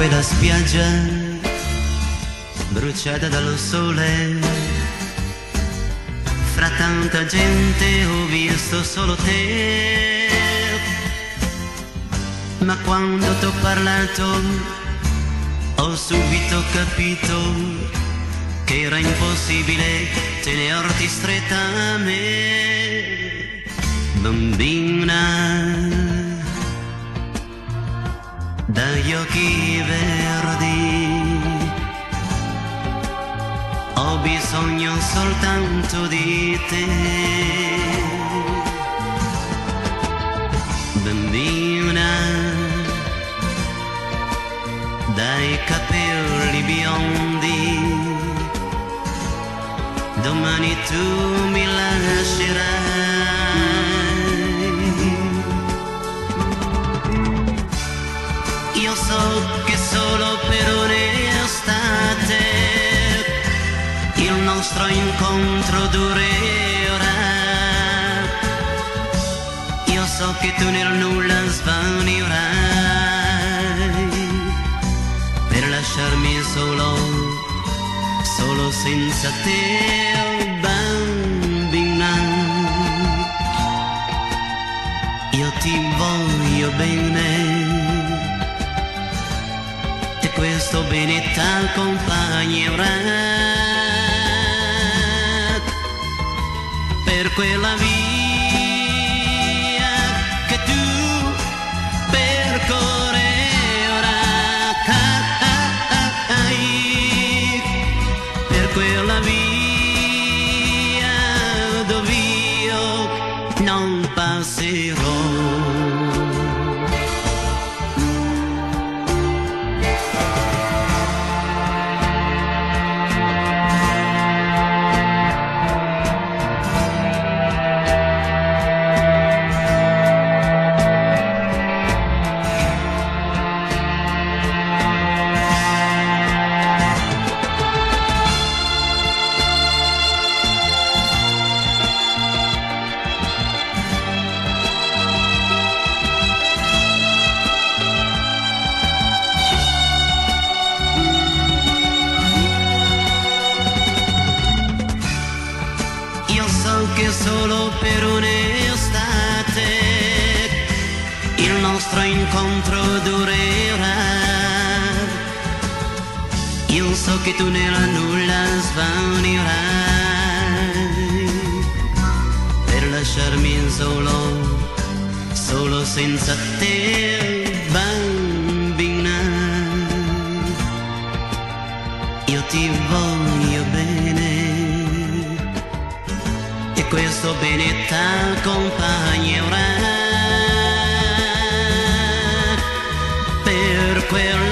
quella spiaggia bruciata dal sole, fra tanta gente ho visto solo te. Ma quando t'ho parlato ho subito capito che era impossibile tenerti stretta a me, bambina dagli occhi verdi. Ho bisogno soltanto di te, bambina dai capelli biondi. Domani tu mi lascerai. Io so che solo per un'estate il nostro incontro durerà. Io so che tu nel nulla svanirai per lasciarmi solo senza te, bambina. Io ti voglio bene e questo bene t'accompagnerà per quella via che tu percorrerai, per quella via dove io non passerò. Che solo per un'estate il nostro incontro durerà. Io so che tu nella nulla svanirai per lasciarmi solo senza te, bambina. Io ti voglio bene e questo bene t'accompagnerà per quella